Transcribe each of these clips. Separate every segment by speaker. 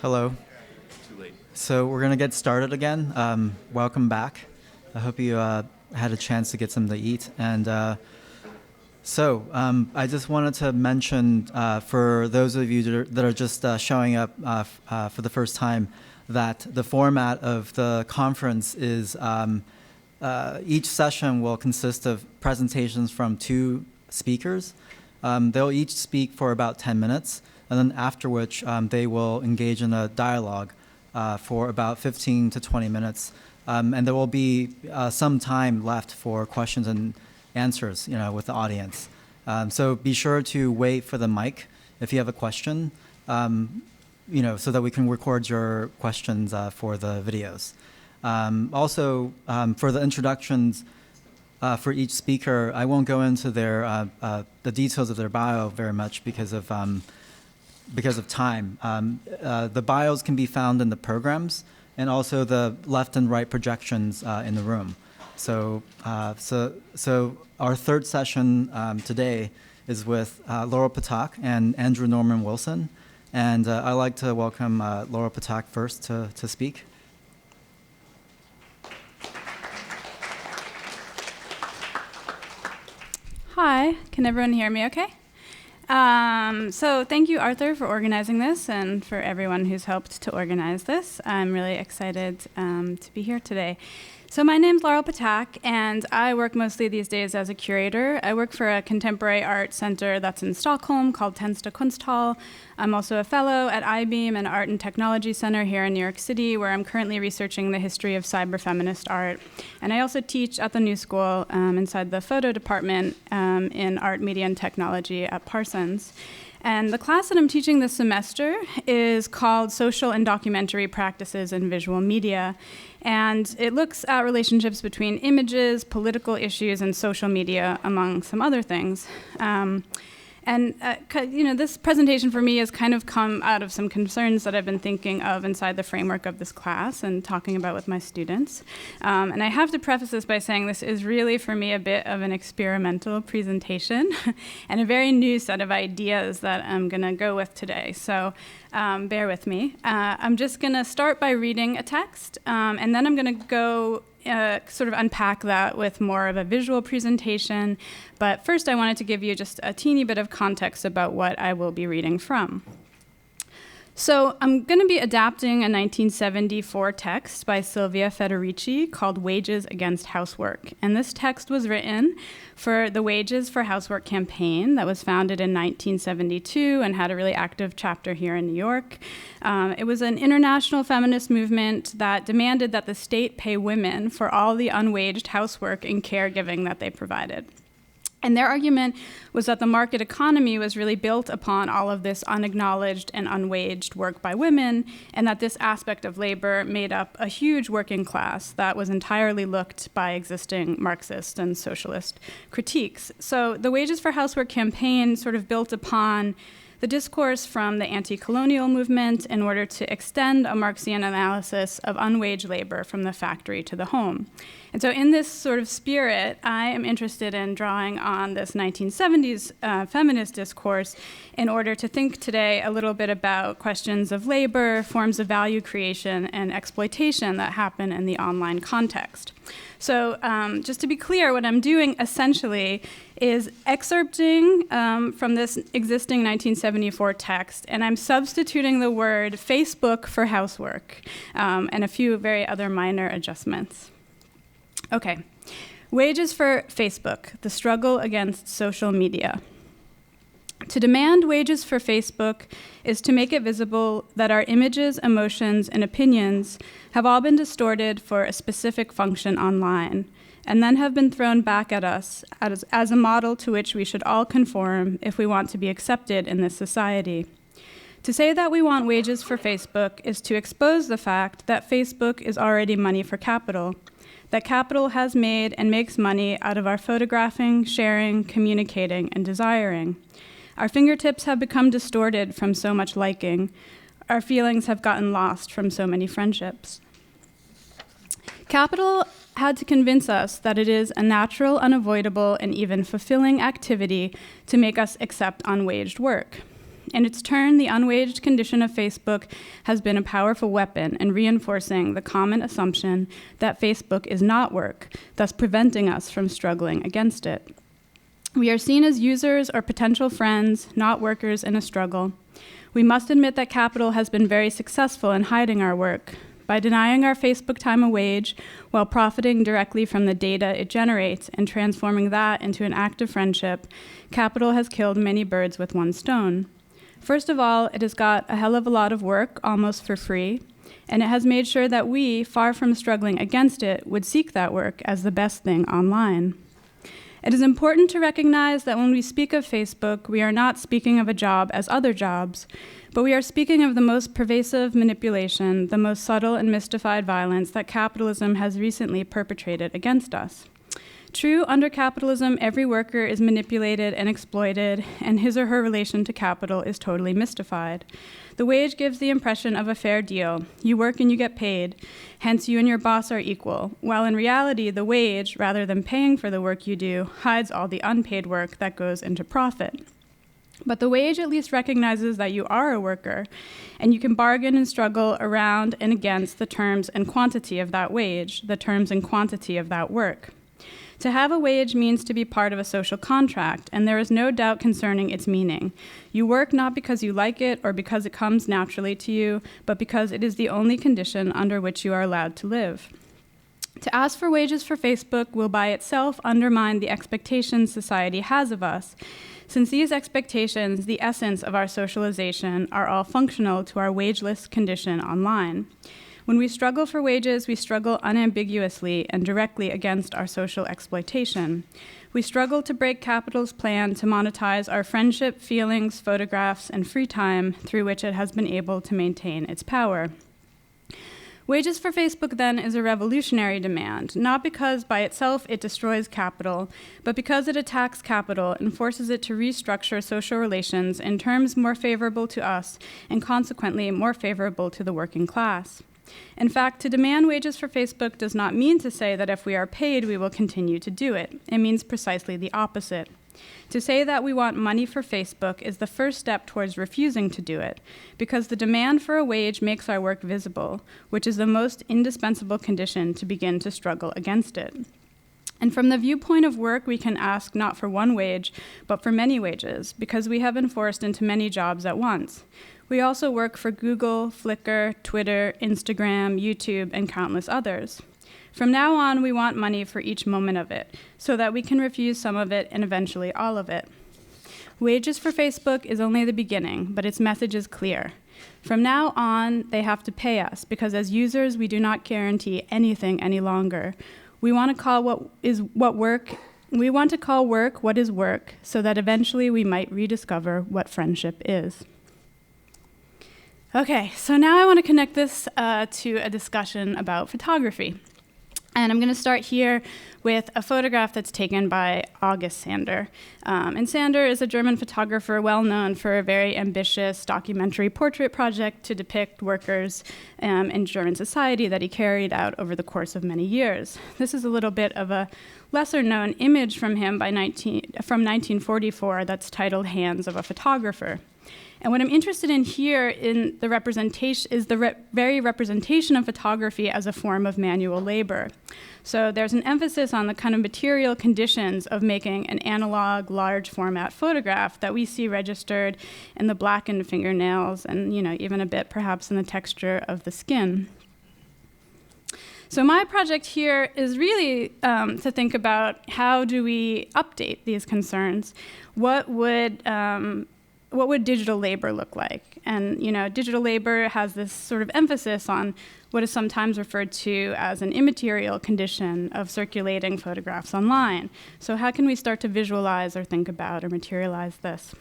Speaker 1: Hello.
Speaker 2: Too late.
Speaker 1: So we're going to get started again. Welcome back. I hope you had a chance to get something to eat. And I just wanted to mention for those of you that are just showing up for the first time that the format of the conference is each session will consist of presentations from two speakers. They'll each speak for about 10 minutes. And then after which they will engage in a dialogue for about 15 to 20 minutes. And there will be some time left for questions and answers, with the audience. So be sure to wait for the mic if you have a question, so that we can record your questions for the videos. Also, for the introductions for each speaker, I won't go into the details of their bio very much because of time. The bios can be found in the programs and also the left and right projections in the room. So our third session today is with Laurel Patek and Andrew Norman Wilson. And I'd like to welcome Laurel Patek first to speak.
Speaker 3: Hi, can everyone hear me okay? So thank you, Arthur, for organizing this and for everyone who's helped to organize this. I'm really excited to be here today. So my name's Laurel Patek, and I work mostly these days as a curator. I work for a contemporary art center that's in Stockholm called Tensta Kunsthall. I'm also a fellow at IBEAM, an art and technology center here in New York City, where I'm currently researching the history of cyber-feminist art. And I also teach at the New School inside the photo department in art, media, and technology at Parsons. And the class that I'm teaching this semester is called Social and Documentary Practices in Visual Media. And it looks at relationships between images, political issues, and social media, among some other things. This presentation for me has kind of come out of some concerns that I've been thinking of inside the framework of this class and talking about with my students. And I have to preface this by saying this is really, for me, a bit of an experimental presentation and a very new set of ideas that I'm going to go with today. So bear with me. I'm just going to start by reading a text, and then I'm going to go sort of unpack that with more of a visual presentation. But first, I wanted to give you just a teeny bit of context about what I will be reading from. So I'm going to be adapting a 1974 text by Silvia Federici called Wages Against Housework. And this text was written for the Wages for Housework campaign that was founded in 1972 and had a really active chapter here in New York. It was an international feminist movement that demanded that the state pay women for all the unwaged housework and caregiving that they provided. And their argument was that the market economy was really built upon all of this unacknowledged and unwaged work by women, and that this aspect of labor made up a huge working class that was entirely looked by existing Marxist and socialist critiques. So the Wages for Housework campaign sort of built upon the discourse from the anti-colonial movement in order to extend a Marxian analysis of unwaged labor from the factory to the home. And so in this sort of spirit, I am interested in drawing on this 1970s feminist discourse in order to think today a little bit about questions of labor, forms of value creation, and exploitation that happen in the online context. So just to be clear, what I'm doing essentially is excerpting from this existing 1974 text, and I'm substituting the word Facebook for housework and a few very other minor adjustments. Okay, Wages for Facebook, the struggle against social media. To demand wages for Facebook is to make it visible that our images, emotions, and opinions have all been distorted for a specific function online, and then have been thrown back at us as a model to which we should all conform if we want to be accepted in this society. To say that we want wages for Facebook is to expose the fact that Facebook is already money for capital, that capital has made and makes money out of our photographing, sharing, communicating, and desiring. Our fingertips have become distorted from so much liking. Our feelings have gotten lost from so many friendships. Capital had to convince us that it is a natural, unavoidable, and even fulfilling activity to make us accept unwaged work. In its turn, the unwaged condition of Facebook has been a powerful weapon in reinforcing the common assumption that Facebook is not work, thus preventing us from struggling against it. We are seen as users or potential friends, not workers in a struggle. We must admit that capital has been very successful in hiding our work. By denying our Facebook time a wage while profiting directly from the data it generates and transforming that into an act of friendship, capital has killed many birds with one stone. First of all, it has got a hell of a lot of work, almost for free, and it has made sure that we, far from struggling against it, would seek that work as the best thing online. It is important to recognize that when we speak of Facebook, we are not speaking of a job as other jobs, but we are speaking of the most pervasive manipulation, the most subtle and mystified violence that capitalism has recently perpetrated against us. True, under capitalism, every worker is manipulated and exploited, and his or her relation to capital is totally mystified. The wage gives the impression of a fair deal. You work and you get paid, hence you and your boss are equal, while in reality, the wage, rather than paying for the work you do, hides all the unpaid work that goes into profit. But the wage at least recognizes that you are a worker, and you can bargain and struggle around and against the terms and quantity of that wage, the terms and quantity of that work. To have a wage means to be part of a social contract, and there is no doubt concerning its meaning. You work not because you like it or because it comes naturally to you, but because it is the only condition under which you are allowed to live. To ask for wages for Facebook will by itself undermine the expectations society has of us, since these expectations, the essence of our socialization, are all functional to our wageless condition online. When we struggle for wages, we struggle unambiguously and directly against our social exploitation. We struggle to break capital's plan to monetize our friendship, feelings, photographs, and free time through which it has been able to maintain its power. Wages for Facebook, then, is a revolutionary demand, not because by itself it destroys capital, but because it attacks capital and forces it to restructure social relations in terms more favorable to us and consequently more favorable to the working class. In fact, to demand wages for Facebook does not mean to say that if we are paid, we will continue to do it. It means precisely the opposite. To say that we want money for Facebook is the first step towards refusing to do it, because the demand for a wage makes our work visible, which is the most indispensable condition to begin to struggle against it. And from the viewpoint of work, we can ask not for one wage, but for many wages, because we have been forced into many jobs at once. We also work for Google, Flickr, Twitter, Instagram, YouTube, and countless others. From now on, we want money for each moment of it, so that we can refuse some of it and eventually all of it. Wages for Facebook is only the beginning, but its message is clear. From now on, they have to pay us, because as users, we do not guarantee anything any longer. We want to call work what is work, so that eventually we might rediscover what friendship is. Okay, so now I want to connect this to a discussion about photography. And I'm going to start here with a photograph that's taken by August Sander. And Sander is a German photographer well known for a very ambitious documentary portrait project to depict workers in German society that he carried out over the course of many years. This is a little bit of a lesser known image from him from 1944 that's titled Hands of a Photographer. And what I'm interested in here in the representation is the very representation of photography as a form of manual labor. So there's an emphasis on the kind of material conditions of making an analog, large format photograph that we see registered in the blackened fingernails and, even a bit perhaps in the texture of the skin. So my project here is really to think about how do we update these concerns? What would digital labor look like? And, digital labor has this sort of emphasis on what is sometimes referred to as an immaterial condition of circulating photographs online. So how can we start to visualize or think about or materialize this?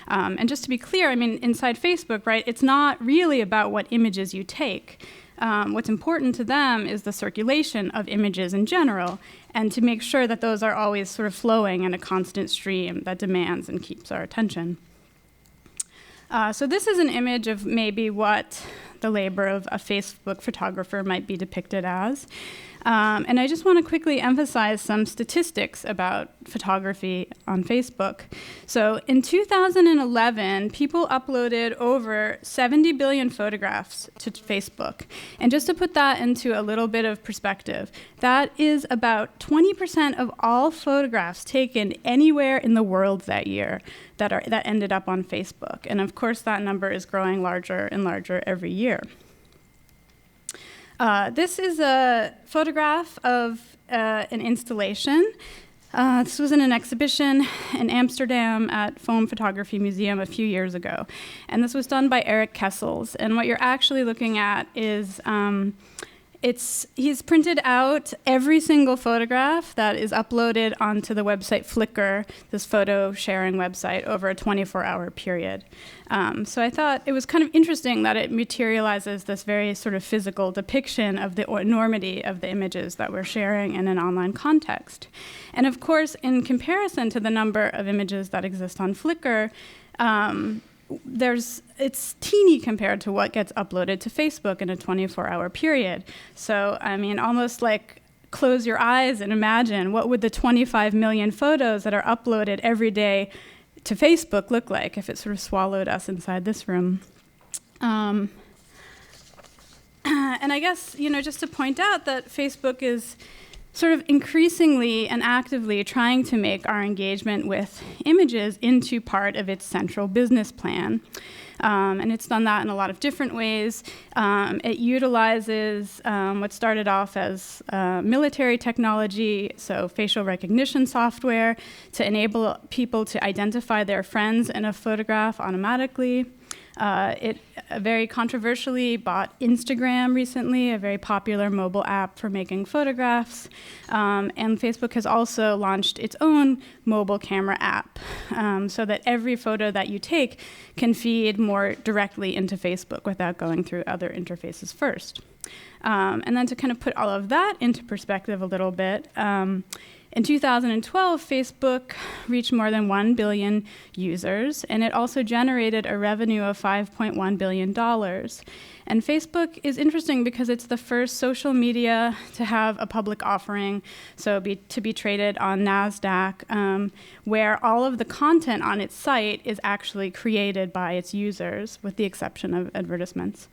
Speaker 3: And just to be clear, inside Facebook, right, it's not really about what images you take. What's important to them is the circulation of images in general, and to make sure that those are always sort of flowing in a constant stream that demands and keeps our attention. So this is an image of maybe what the labor of a Facebook photographer might be depicted as. And I just want to quickly emphasize some statistics about photography on Facebook. So in 2011, people uploaded over 70 billion photographs to Facebook. And just to put that into a little bit of perspective, that is about 20% of all photographs taken anywhere in the world that year that ended up on Facebook. And of course, that number is growing larger and larger every year. This is a photograph of an installation. This was in an exhibition in Amsterdam at Foam Photography Museum a few years ago. And this was done by Eric Kessels. And what you're actually looking at is he's printed out every single photograph that is uploaded onto the website Flickr, this photo sharing website, over a 24-hour period. So I thought it was kind of interesting that it materializes this very sort of physical depiction of the enormity of the images that we're sharing in an online context. And of course, in comparison to the number of images that exist on Flickr, it's teeny compared to what gets uploaded to Facebook in a 24-hour period. So, I mean, almost like close your eyes and imagine what would the 25 million photos that are uploaded every day to Facebook look like if it sort of swallowed us inside this room. And I guess, just to point out that Facebook is sort of increasingly and actively trying to make our engagement with images into part of its central business plan. And it's done that in a lot of different ways. It utilizes what started off as military technology, so facial recognition software, to enable people to identify their friends in a photograph automatically. It very controversially bought Instagram recently, a very popular mobile app for making photographs. And Facebook has also launched its own mobile camera app so that every photo that you take can feed more directly into Facebook without going through other interfaces first. And then to kind of put all of that into perspective a little bit, in 2012, Facebook reached more than 1 billion users, and it also generated a revenue of $5.1 billion. And Facebook is interesting because it's the first social media to have a public offering, so to be traded on NASDAQ, where all of the content on its site is actually created by its users, with the exception of advertisements.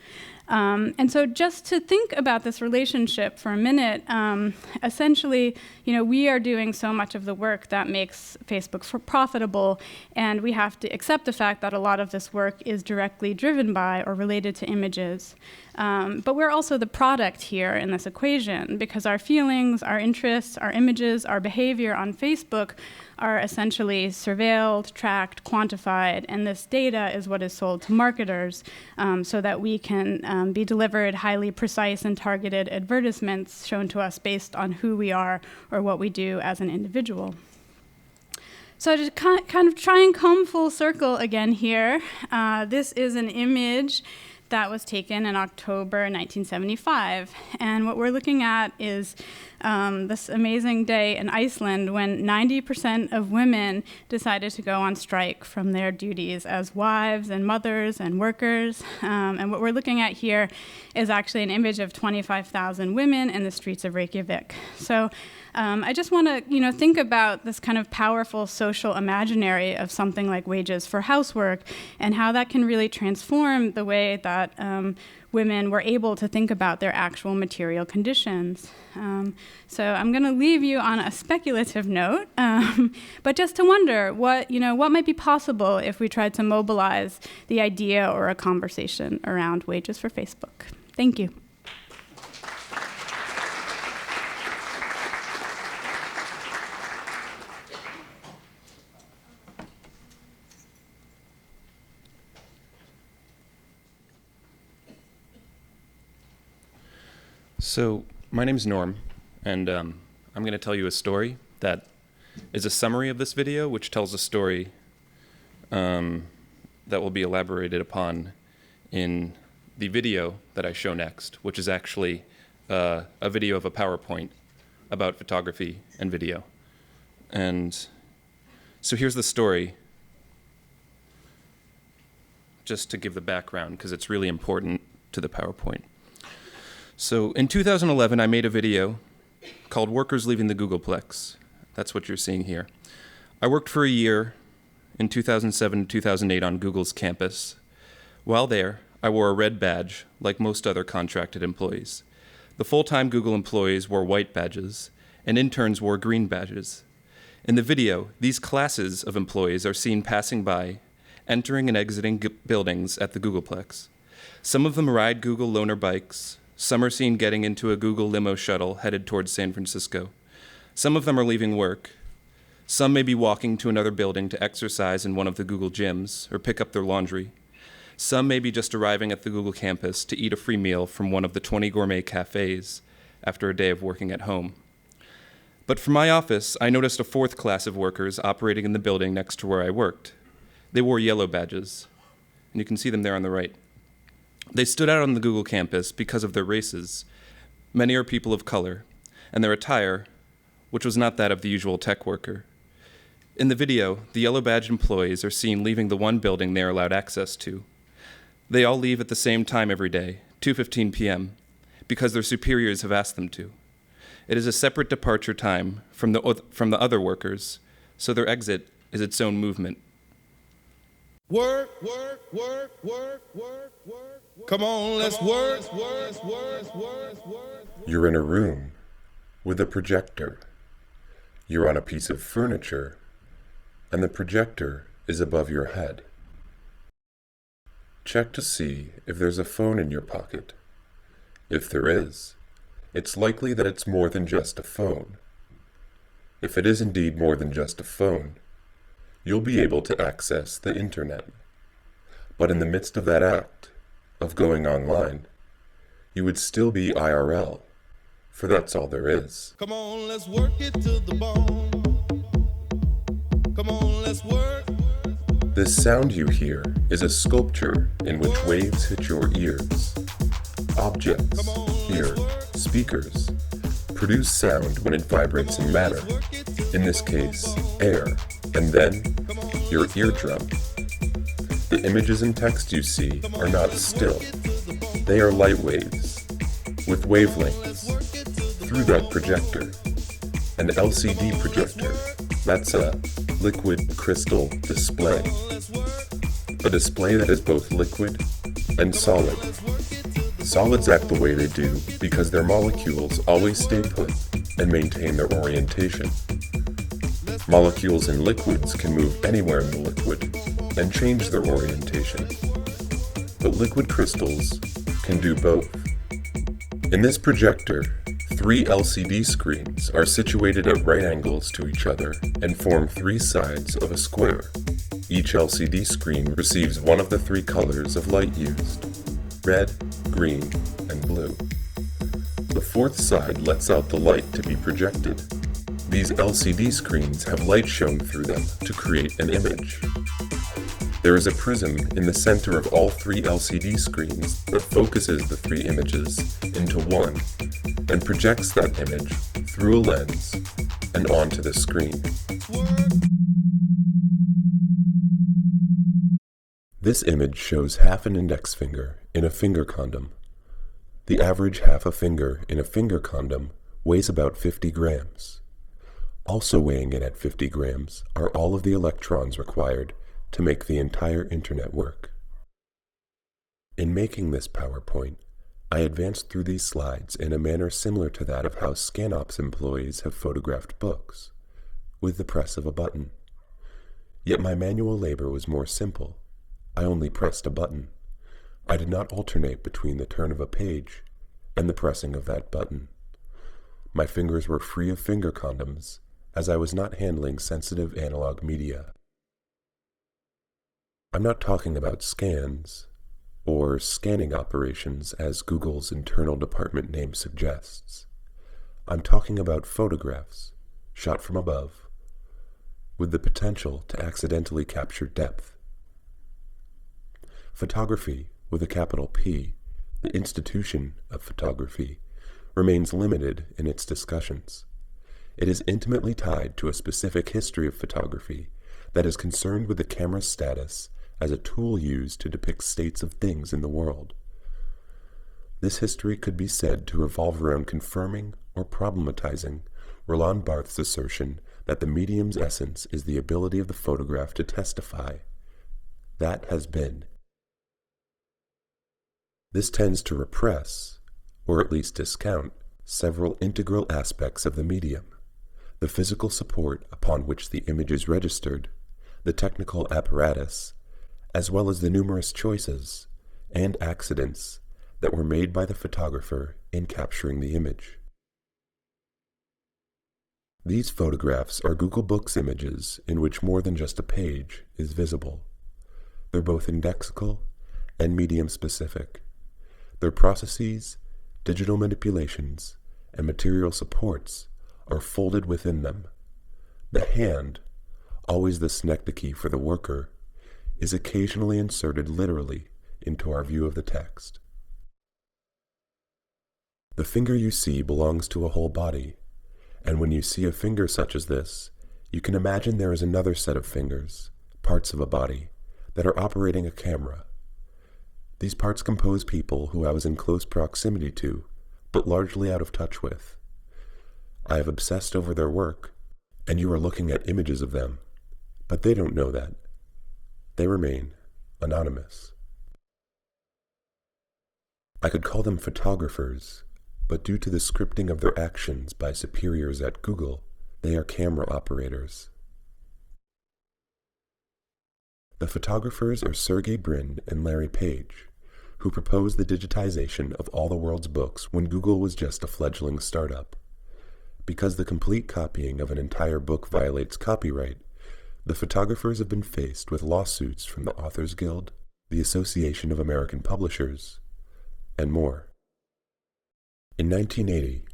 Speaker 3: And so just to think about this relationship for a minute, essentially, we are doing so much of the work that makes Facebook profitable, and we have to accept the fact that a lot of this work is directly driven by or related to images. But we're also the product here in this equation, because our feelings, our interests, our images, our behavior on Facebook are essentially surveilled, tracked, quantified, and this data is what is sold to marketers so that we can be delivered highly precise and targeted advertisements shown to us based on who we are or what we do as an individual. So to kind of try and come full circle again here, this is an image that was taken in October 1975. And what we're looking at is this amazing day in Iceland when 90% of women decided to go on strike from their duties as wives and mothers and workers. And what we're looking at here is actually an image of 25,000 women in the streets of Reykjavik. So I just want to, think about this kind of powerful social imaginary of something like wages for housework and how that can really transform the way that women were able to think about their actual material conditions. So I'm going to leave you on a speculative note, but just to wonder what might be possible if we tried to mobilize the idea or a conversation around wages for Facebook. Thank you.
Speaker 2: So my name's Norm, and I'm going to tell you a story that is a summary of this video, which tells a story that will be elaborated upon in the video that I show next, which is actually a video of a PowerPoint about photography and video. And so here's the story, just to give the background, because it's really important to the PowerPoint. So in 2011, I made a video called Workers Leaving the Googleplex. That's what you're seeing here. I worked for a year in 2007 to 2008 on Google's campus. While there, I wore a red badge, like most other contracted employees. The full-time Google employees wore white badges, and interns wore green badges. In the video, these classes of employees are seen passing by, entering and exiting buildings at the Googleplex. Some of them ride Google loaner bikes. Some are seen getting into a Google limo shuttle headed towards San Francisco. Some of them are leaving work. Some may be walking to another building to exercise in one of the Google gyms or pick up their laundry. Some may be just arriving at the Google campus to eat a free meal from one of the 20 gourmet cafes after a day of working at home. But from my office, I noticed a fourth class of workers operating in the building next to where I worked. They wore yellow badges, and you can see them there on the right. They stood out on the Google campus because of their races. Many are people of color, and their attire, which was not that of the usual tech worker. In the video, the yellow badge employees are seen leaving the one building they are allowed access to. They all leave at the same time every day, 2:15 p.m., because their superiors have asked them to. It is a separate departure time from the other workers, so their exit is its own movement.
Speaker 4: Work, work, work, work, work, work. Come on, let's work.
Speaker 5: You're in a room with a projector. You're on a piece of furniture, and the projector is above your head. Check to see if there's a phone in your pocket. If there is, it's likely that it's more than just a phone. If it is indeed more than just a phone, you'll be able to access the internet. But in the midst of that act, of going online, you would still be IRL, for that's all there is.
Speaker 4: Come on, let's work it to the bone. Come on, let's work.
Speaker 5: This sound you hear is a sculpture in which waves hit your ears. Objects, here, speakers, produce sound when it vibrates in matter, in this case, air, and then your eardrum. The images and text you see are not still. They are light waves, with wavelengths, through that projector. An LCD projector, that's a liquid crystal display. A display that is both liquid and solid. Solids act the way they do because their molecules always stay put and maintain their orientation. Molecules in liquids can move anywhere in the liquid and change their orientation. But liquid crystals can do both. In this projector, 3 LCD screens are situated at right angles to each other and form 3 sides of a square. Each LCD screen receives one of the 3 colors of light used: red, green, and blue. The 4th side lets out the light to be projected. These LCD screens have light shown through them to create an image. There is a prism in the center of all 3 LCD screens that focuses the 3 images into one and projects that image through a lens and onto the screen. This image shows half an index finger in a finger condom. The average half a finger in a finger condom weighs about 50 grams. Also weighing in at 50 grams are all of the electrons required to make the entire internet work. In making this PowerPoint, I advanced through these slides in a manner similar to that of how ScanOps employees have photographed books, with the press of a button. Yet my manual labor was more simple. I only pressed a button. I did not alternate between the turn of a page and the pressing of that button. My fingers were free of finger condoms, as I was not handling sensitive analog media. I'm not talking about scans, or scanning operations as Google's internal department name suggests. I'm talking about photographs, shot from above, with the potential to accidentally capture depth. Photography, with a capital P, the institution of photography, remains limited in its discussions. It is intimately tied to a specific history of photography that is concerned with the camera's status as a tool used to depict states of things in the world. This history could be said to revolve around confirming or problematizing Roland Barthes' assertion that the medium's essence is the ability of the photograph to testify. That has been. This tends to repress, or at least discount, several integral aspects of the medium: the physical support upon which the image is registered, the technical apparatus, as well as the numerous choices and accidents that were made by the photographer in capturing the image. These photographs are Google Books images in which more than just a page is visible. They're both indexical and medium-specific. Their processes, digital manipulations, and material supports are folded within them. The hand, always the synecdoche for the worker, is occasionally inserted literally into our view of the text. The finger you see belongs to a whole body, and when you see a finger such as this, you can imagine there is another set of fingers, parts of a body, that are operating a camera. These parts compose people who I was in close proximity to, but largely out of touch with. I have obsessed over their work, and you are looking at images of them, but they don't know that. They remain anonymous. I could call them photographers, but due to the scripting of their actions by superiors at Google, they are camera operators. The photographers are Sergey Brin and Larry Page, who proposed the digitization of all the world's books when Google was just a fledgling startup. Because the complete copying of an entire book violates copyright, the photographers have been faced with lawsuits from the Authors Guild, the Association of American Publishers, and more. In 1980,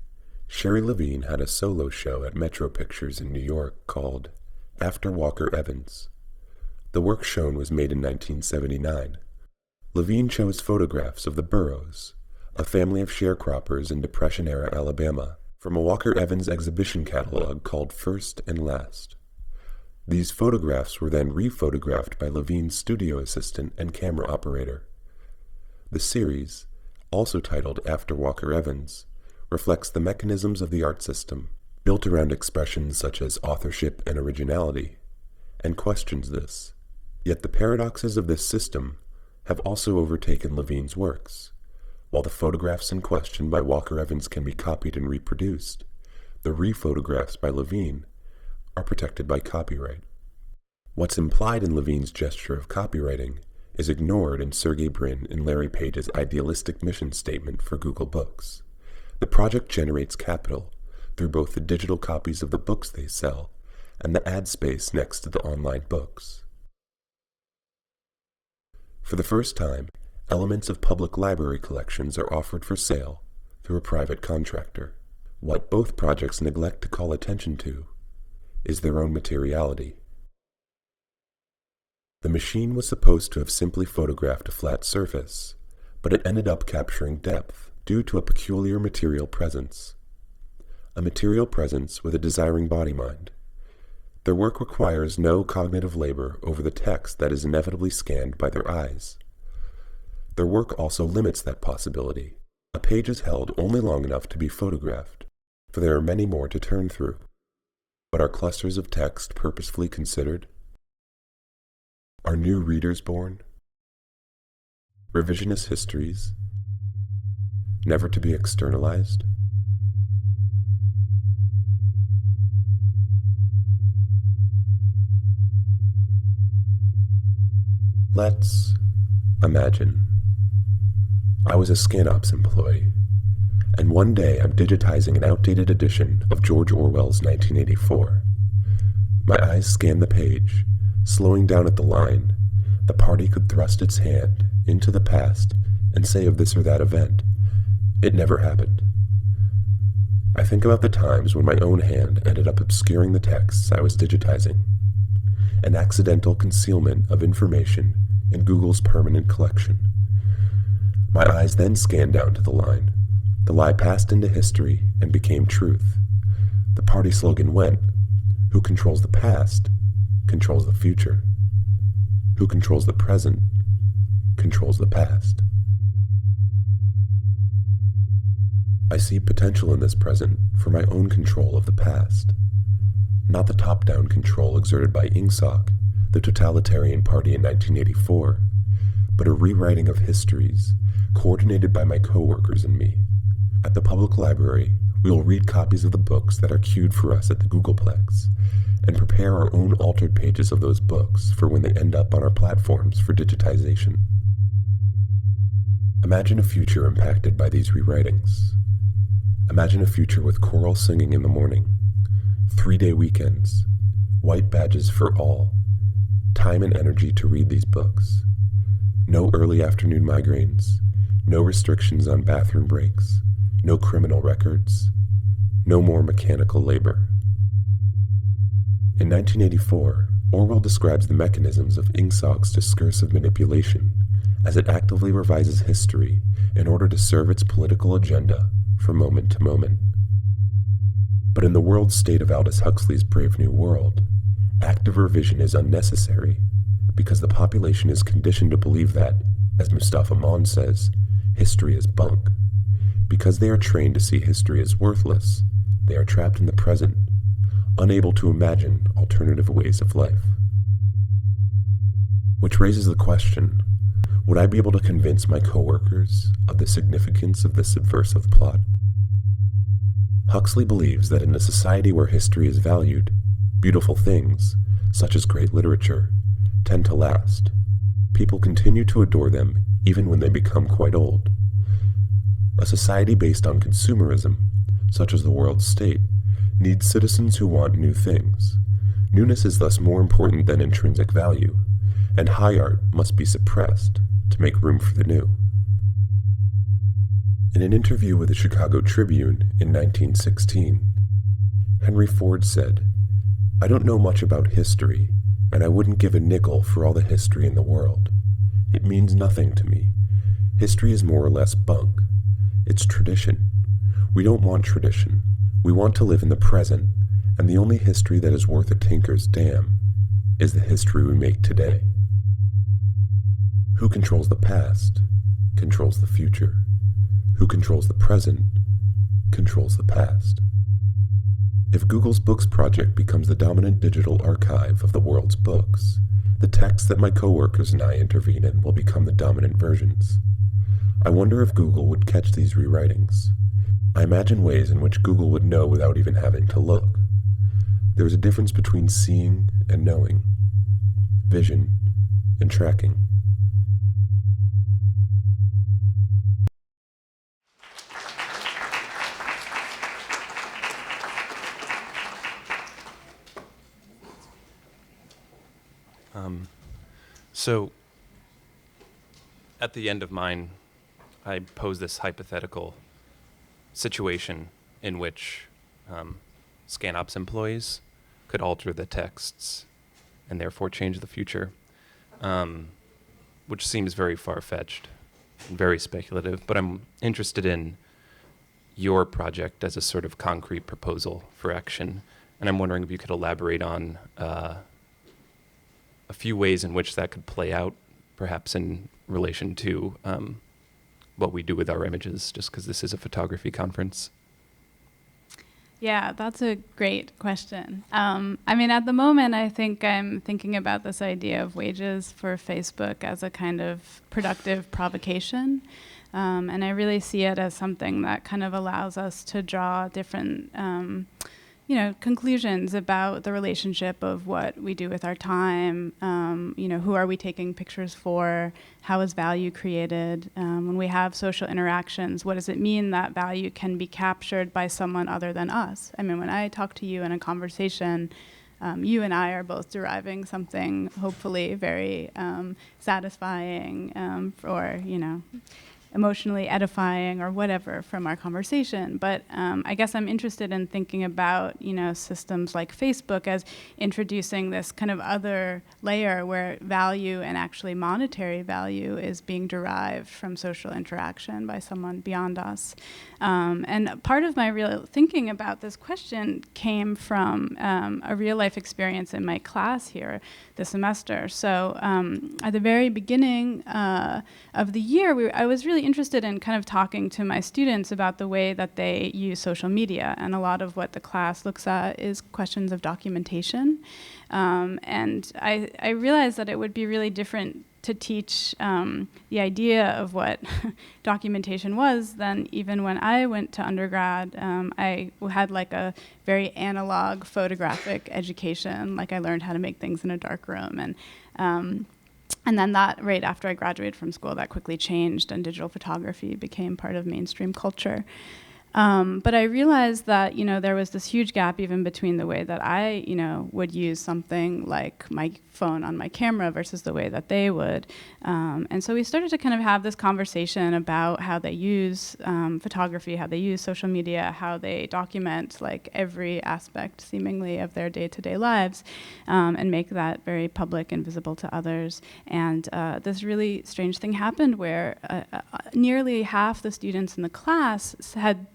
Speaker 5: Sherry Levine had a solo show at Metro Pictures in New York called After Walker Evans. The work shown was made in 1979. Levine chose photographs of the Burroughs, a family of sharecroppers in Depression-era Alabama, from a Walker Evans exhibition catalog called First and Last. These photographs were then rephotographed by Levine's studio assistant and camera operator. The series, also titled After Walker Evans, reflects the mechanisms of the art system, built around expressions such as authorship and originality, and questions this. Yet the paradoxes of this system have also overtaken Levine's works. While the photographs in question by Walker Evans can be copied and reproduced, the rephotographs by Levine are protected by copyright. What's implied in Levine's gesture of copywriting is ignored in Sergey Brin and Larry Page's idealistic mission statement for Google Books. The project generates capital through both the digital copies of the books they sell and the ad space next to the online books. For the first time, elements of public library collections are offered for sale through a private contractor. What both projects neglect to call attention to is their own materiality. The machine was supposed to have simply photographed a flat surface, but it ended up capturing depth due to a peculiar material presence. A material presence with a desiring body mind. Their work requires no cognitive labor over the text that is inevitably scanned by their eyes. Their work also limits that possibility. A page is held only long enough to be photographed, for there are many more to turn through. But are clusters of text purposefully considered? Are new readers born? Revisionist histories? Never to be externalized? Let's imagine. I was a ScanOps employee, and one day I'm digitizing an outdated edition of George Orwell's 1984. My eyes scan the page, slowing down at the line, "The party could thrust its hand into the past and say of this or that event, it never happened." I think about the times when my own hand ended up obscuring the texts I was digitizing, an accidental concealment of information in Google's permanent collection. My eyes then scanned down to the line. The lie passed into history and became truth. The party slogan went, "Who controls the past controls the future. Who controls the present controls the past." I see potential in this present for my own control of the past. Not the top-down control exerted by Ingsoc, the totalitarian party in 1984, but a rewriting of histories coordinated by my coworkers and me. At the public library, we will read copies of the books that are queued for us at the Googleplex and prepare our own altered pages of those books for when they end up on our platforms for digitization. Imagine a future impacted by these rewritings. Imagine a future with choral singing in the morning, 3-day weekends, white badges for all, time and energy to read these books, no early afternoon migraines, no restrictions on bathroom breaks, no criminal records, no more mechanical labor. In 1984, Orwell describes the mechanisms of Ingsoc's discursive manipulation as it actively revises history in order to serve its political agenda from moment to moment. But in the world state of Aldous Huxley's Brave New World, active revision is unnecessary because the population is conditioned to believe that, as Mustafa Mann says, history is bunk. Because they are trained to see history as worthless, they are trapped in the present, unable to imagine alternative ways of life. Which raises the question, would I be able to convince my coworkers of the significance of this subversive plot? Huxley believes that in a society where history is valued, beautiful things, such as great literature, tend to last. People continue to adore them even when they become quite old. A society based on consumerism, such as the world state, needs citizens who want new things. Newness is thus more important than intrinsic value, and high art must be suppressed to make room for the new. In an interview with the Chicago Tribune in 1916, Henry Ford said, "I don't know much about history, and I wouldn't give a nickel for all the history in the world. It means nothing to me. History is more or less bunk. It's tradition. We don't want tradition. We want to live in the present, and the only history that is worth a tinker's damn is the history we make today." Who controls the past controls the future. Who controls the present controls the past. If Google's Books project becomes the dominant digital archive of the world's books, the texts that my coworkers and I intervene in will become the dominant versions. I wonder if Google would catch these rewritings. I imagine ways in which Google would know without even having to look. There is a difference between seeing and knowing, vision and tracking.
Speaker 2: So, at the end of mine, I pose this hypothetical situation in which ScanOps employees could alter the texts and therefore change the future, which seems very far-fetched and very speculative, but I'm interested in your project as a sort of concrete proposal for action, and I'm wondering if you could elaborate on a few ways in which that could play out, perhaps in relation to what we do with our images, just because this is a photography conference.
Speaker 3: Yeah, that's a great question. I mean, at the moment, I think I'm thinking about this idea of wages for Facebook as a kind of productive provocation. And I really see it as something that kind of allows us to draw different conclusions about the relationship of what we do with our time, who are we taking pictures for, how is value created, when we have social interactions, what does it mean that value can be captured by someone other than us? I mean, when I talk to you in a conversation, you and I are both deriving something hopefully very satisfying or, emotionally edifying or whatever from our conversation. But I guess I'm interested in thinking about, systems like Facebook as introducing this kind of other layer where value and actually monetary value is being derived from social interaction by someone beyond us. And part of my real thinking about this question came from a real life experience in my class here this semester. So at the very beginning of the year, I was really really interested in kind of talking to my students about the way that they use social media. And a lot of what the class looks at is questions of documentation. And I realized that it would be really different to teach the idea of what documentation was than even when I went to undergrad. I had like a very analog photographic education. Like I learned how to make things in a dark room. And then that, right after I graduated from school, that quickly changed and digital photography became part of mainstream culture. But I realized that, there was this huge gap even between the way that I, would use something like my phone on my camera versus the way that they would. And so we started to kind of have this conversation about how they use photography, how they use social media, how they document like every aspect seemingly of their day-to-day lives, and make that very public and visible to others. And this really strange thing happened where nearly half the students in the class had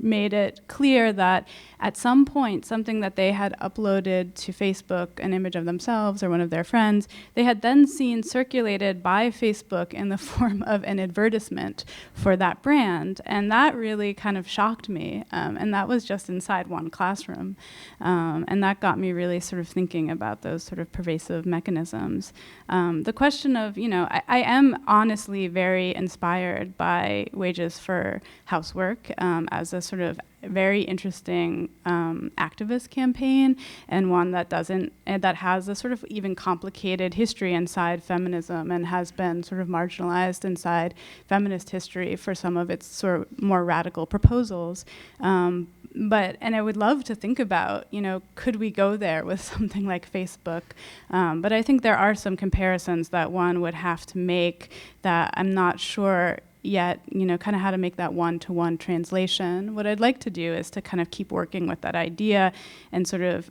Speaker 3: made it clear that at some point something that they had uploaded to Facebook, an image of themselves or one of their friends, they had then seen circulated by Facebook in the form of an advertisement for that brand. And that really kind of shocked me. And that was just inside one classroom. And that got me really sort of thinking about those sort of pervasive mechanisms. The question of, I am honestly very inspired by Wages for Housework as a sort of very interesting activist campaign, and one that that has a sort of even complicated history inside feminism and has been sort of marginalized inside feminist history for some of its sort of more radical proposals. And I would love to think about, could we go there with something like Facebook? But I think there are some comparisons that one would have to make that I'm not sure yet, kind of how to make that one-to-one translation. What I'd like to do is to kind of keep working with that idea and sort of,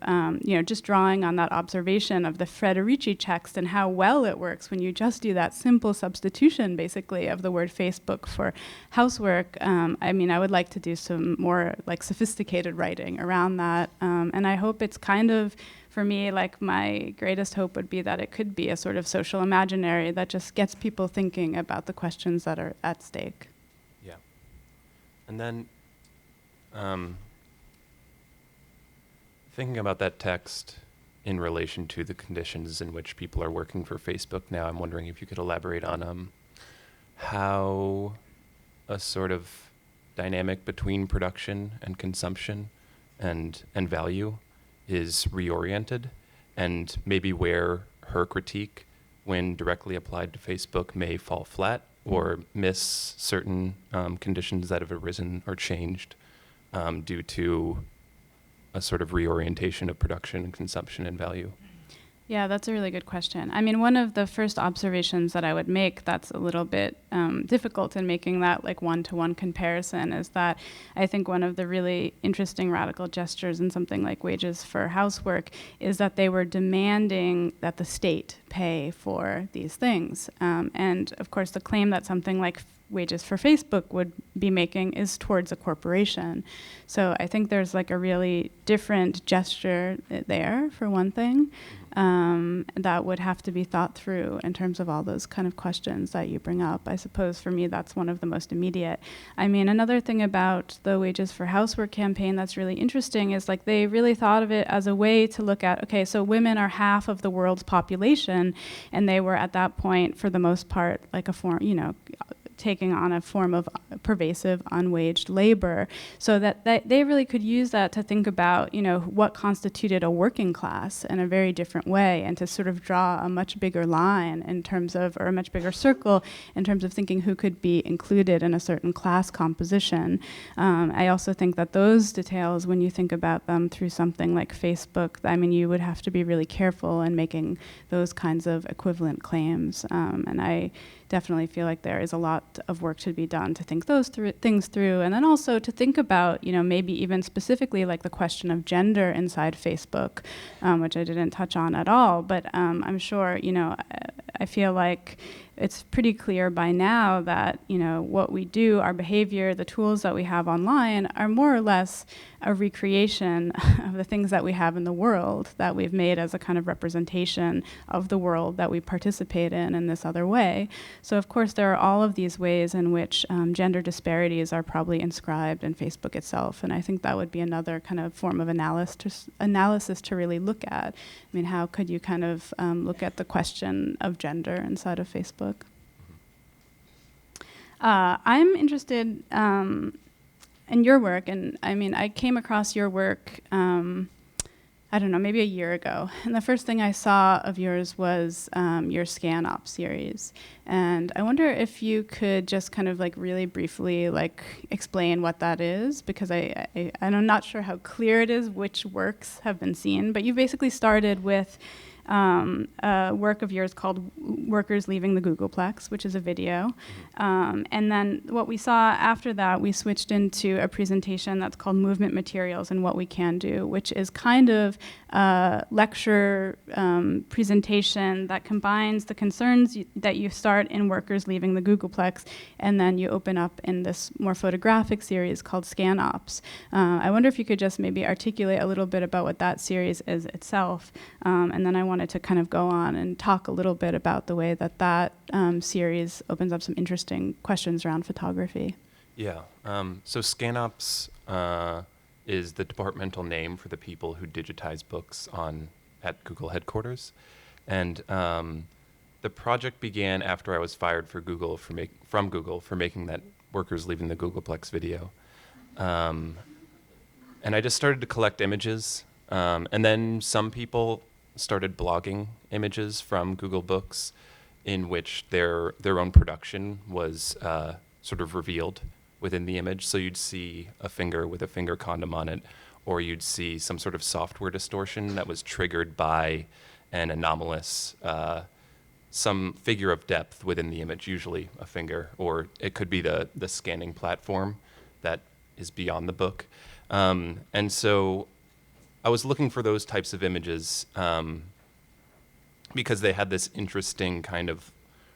Speaker 3: just drawing on that observation of the Frederici text and how well it works when you just do that simple substitution, basically, of the word Facebook for housework. I would like to do some more like sophisticated writing around that. And I hope it's kind of, for me, like my greatest hope would be that it could be a sort of social imaginary that just gets people thinking about the questions that are at stake.
Speaker 2: Yeah. And then thinking about that text in relation to the conditions in which people are working for Facebook now, I'm wondering if you could elaborate on how a sort of dynamic between production and consumption and value is reoriented, and maybe where her critique, when directly applied to Facebook, may fall flat or miss certain conditions that have arisen or changed due to a sort of reorientation of production and consumption and value.
Speaker 3: Yeah, that's a really good question. One of the first observations that I would make that's a little bit difficult in making that like one-to-one comparison is that I think one of the really interesting radical gestures in something like Wages for Housework is that they were demanding that the state pay for these things. And of course, the claim that something like Wages for Facebook would be making is towards a corporation. So I think there's like a really different gesture there, for one thing, that would have to be thought through in terms of all those kind of questions that you bring up. I suppose for me that's one of the most immediate. Another thing about the Wages for Housework campaign that's really interesting is like they really thought of it as a way to look at, okay, so women are half of the world's population, and they were at that point, for the most part, like a form, taking on a form of pervasive unwaged labor, so that they really could use that to think about, what constituted a working class in a very different way, and to sort of draw a much bigger line in terms of, or a much bigger circle in terms of thinking who could be included in a certain class composition. I also think that those details, when you think about them through something like Facebook, you would have to be really careful in making those kinds of equivalent claims. And I definitely feel like there is a lot of work to be done to think those things through, and then also to think about, maybe even specifically like the question of gender inside Facebook, which I didn't touch on at all, but I'm sure, I feel like it's pretty clear by now that, what we do, our behavior, the tools that we have online are more or less a recreation of the things that we have in the world that we've made as a kind of representation of the world that we participate in this other way. So of course there are all of these ways in which gender disparities are probably inscribed in Facebook itself, and I think that would be another kind of form of analysis to really look at. I mean, how could you kind of look at the question of gender inside of Facebook? I'm interested in your work, and I mean, I came across your work, I don't know, maybe a year ago. And the first thing I saw of yours was your ScanOp series. And I wonder if you could just kind of like really briefly like explain what that is, because I'm not sure how clear it is which works have been seen, but you basically started with a work of yours called Workers Leaving the Googleplex, which is a video. And then what we saw after that, we switched into a presentation that's called Movement Materials and What We Can Do, which is kind of a lecture presentation that combines the concerns that you start in Workers Leaving the Googleplex, and then you open up in this more photographic series called ScanOps. I wonder if you could just maybe articulate a little bit about what that series is itself, and then I wanted to kind of go on and talk a little bit about the way that that series opens up some interesting questions around photography.
Speaker 2: Yeah, so ScanOps is the departmental name for the people who digitize books at Google headquarters. And the project began after I was fired from Google for making that Workers Leaving the Googleplex video. And I just started to collect images. And then some people started blogging images from Google Books in which their own production was sort of revealed within the image. So you'd see a finger with a finger condom on it, or you'd see some sort of software distortion that was triggered by an anomalous, some figure of depth within the image, usually a finger, or it could be the scanning platform that is beyond the book. And so I was looking for those types of images because they had this interesting kind of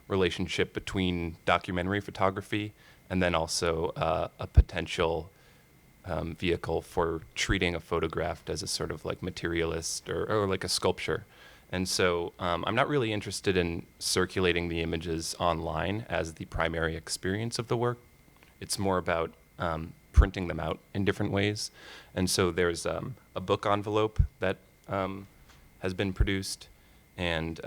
Speaker 2: relationship between documentary photography and then also a potential vehicle for treating a photograph as a sort of like materialist or like a sculpture. And so I'm not really interested in circulating the images online as the primary experience of the work. It's more about printing them out in different ways. And so there's a book envelope that has been produced, and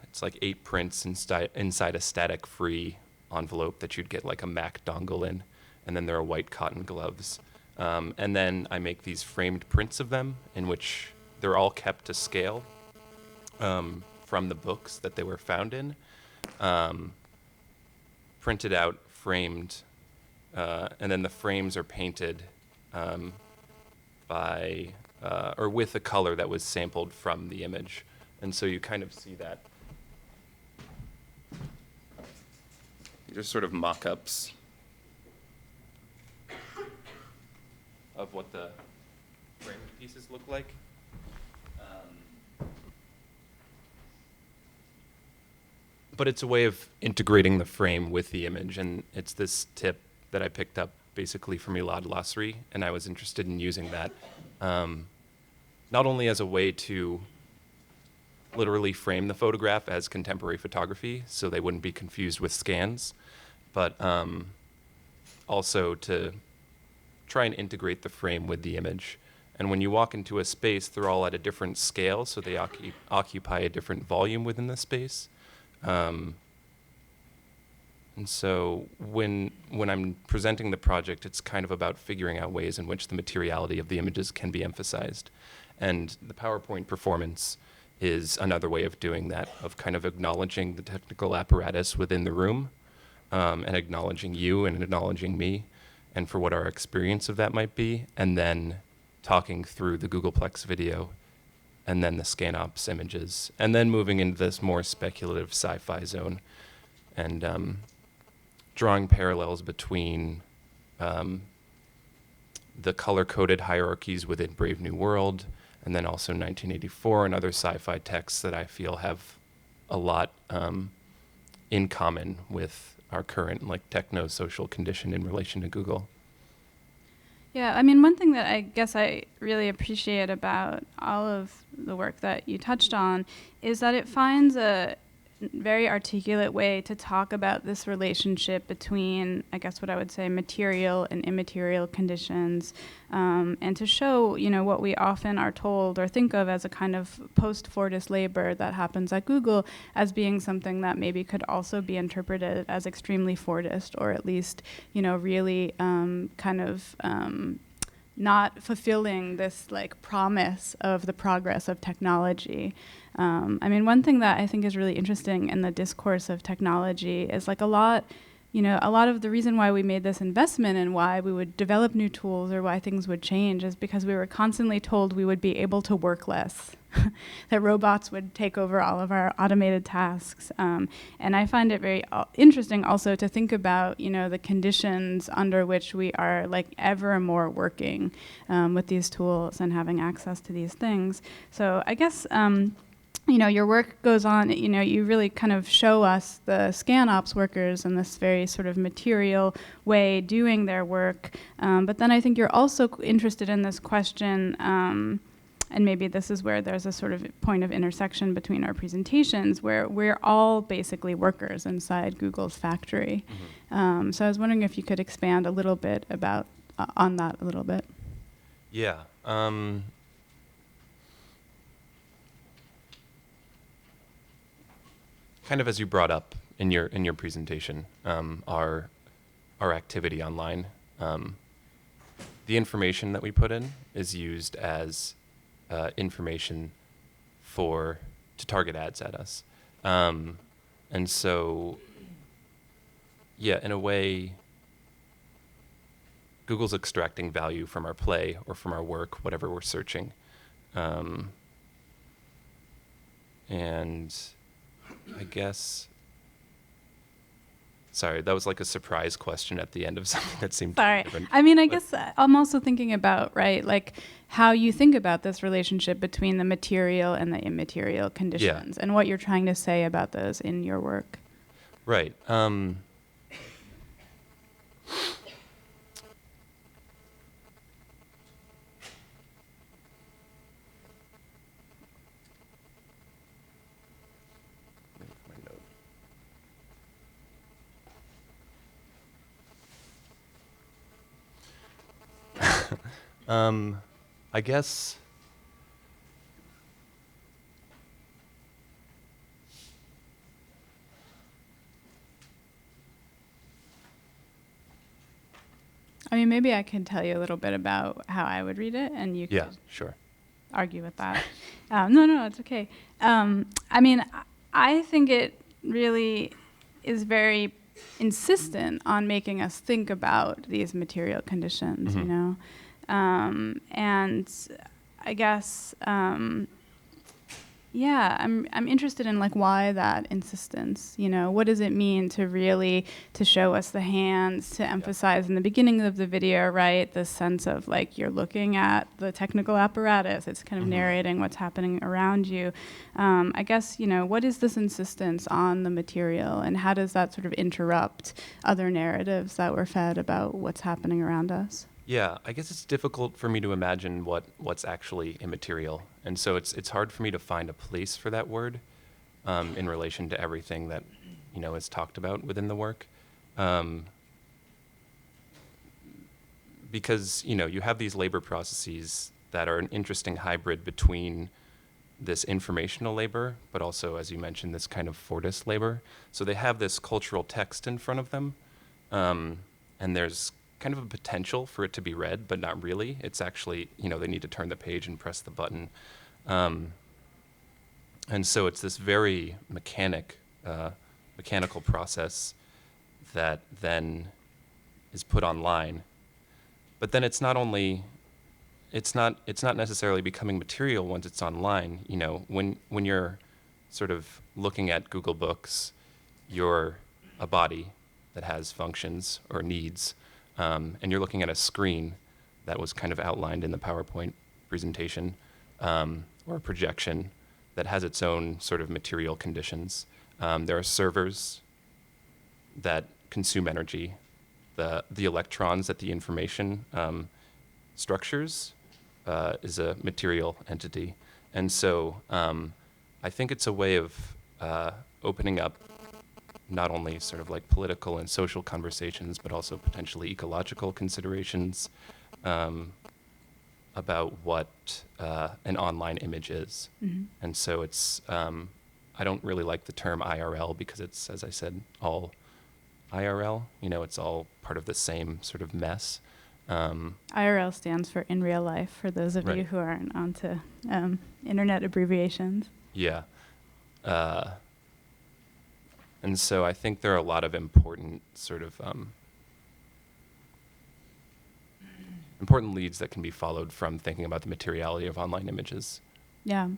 Speaker 2: it's like 8 prints inside a static-free envelope that you'd get like a Mac dongle in, and then there are white cotton gloves. And then I make these framed prints of them in which they're all kept to scale from the books that they were found in, printed out, framed, and then the frames are painted by or with a color that was sampled from the image. And so you kind of see that. These are sort of mock-ups of what the framed pieces look like. But it's a way of integrating the frame with the image, and it's this tip that I picked up basically from Elad Lasri, and I was interested in using that not only as a way to literally frame the photograph as contemporary photography so they wouldn't be confused with scans, but also to try and integrate the frame with the image. And when you walk into a space, they're all at a different scale, so they occupy a different volume within the space. And so when I'm presenting the project, it's kind of about figuring out ways in which the materiality of the images can be emphasized. And the PowerPoint performance is another way of doing that, of kind of acknowledging the technical apparatus within the room, and acknowledging you and acknowledging me, and for what our experience of that might be, and then talking through the Googleplex video, and then the ScanOps images, and then moving into this more speculative sci-fi zone, and drawing parallels between the color-coded hierarchies within Brave New World, and then also 1984 and other sci-fi texts that I feel have a lot in common with our current like techno-social condition in relation to Google.
Speaker 3: Yeah, I mean, one thing that I guess I really appreciate about all of the work that you touched on is that it finds a very articulate way to talk about this relationship between, I guess what I would say, material and immaterial conditions, and to show, what we often are told or think of as a kind of post-Fordist labor that happens at Google as being something that maybe could also be interpreted as extremely Fordist, or at least, really not fulfilling this like promise of the progress of technology. I mean, one thing that I think is really interesting in the discourse of technology is like a lot of the reason why we made this investment and why we would develop new tools or why things would change is because we were constantly told we would be able to work less, that robots would take over all of our automated tasks. And I find it very interesting also to think about, the conditions under which we are like ever more working with these tools and having access to these things. So I guess, your work goes on, you really kind of show us the scan ops workers in this very sort of material way doing their work. But then I think you're also interested in this question, and maybe this is where there's a sort of point of intersection between our presentations, where we're all basically workers inside Google's factory. Mm-hmm. So I was wondering if you could expand a little bit about on that a little bit.
Speaker 2: Yeah. Kind of as you brought up in your presentation, our activity online, the information that we put in is used as information to target ads at us, and so yeah, in a way, Google's extracting value from our play or from our work, whatever we're searching, and I guess, sorry, that was like a surprise question at the end of something that seemed different.
Speaker 3: I mean, I guess I'm also thinking about, right, like how you think about this relationship between the material and the immaterial conditions, and what you're trying to say about those in your work.
Speaker 2: Right. I guess
Speaker 3: I mean, maybe I can tell you a little bit about how I would read it, and you could
Speaker 2: sure.
Speaker 3: argue with that. No, it's okay. I mean, I think it really is very insistent on making us think about these material conditions,
Speaker 2: Mm-hmm.
Speaker 3: And I guess, I'm interested in like why that insistence, what does it mean to show us the hands, to emphasize in the beginning of the video, right, the sense of like you're looking at the technical apparatus, it's kind of narrating what's happening around you. I guess, what is this insistence on the material, and how does that sort of interrupt other narratives that we're fed about what's happening around us?
Speaker 2: Yeah, I guess it's difficult for me to imagine what's actually immaterial, and so it's hard for me to find a place for that word in relation to everything that is talked about within the work, because you have these labor processes that are an interesting hybrid between this informational labor, but also, as you mentioned, this kind of Fordist labor. So they have this cultural text in front of them, and there's kind of a potential for it to be read, but not really. It's actually, they need to turn the page and press the button. And so it's this very mechanical process that then is put online. But then it's not necessarily becoming material once it's online. When you're sort of looking at Google Books, you're a body that has functions or needs. And you're looking at a screen that was kind of outlined in the PowerPoint presentation, or a projection that has its own sort of material conditions. There are servers that consume energy, the electrons that the information structures is a material entity. And so I think it's a way of opening up not only sort of like political and social conversations, but also potentially ecological considerations about what an online image is.
Speaker 3: Mm-hmm.
Speaker 2: And so it's, I don't really like the term IRL because it's, as I said, all IRL. You know, it's all part of the same sort of mess.
Speaker 3: IRL stands for in real life, for those of you who aren't onto internet abbreviations.
Speaker 2: Yeah. And so I think there are a lot of important sort of important leads that can be followed from thinking about the materiality of online images.
Speaker 3: Yeah.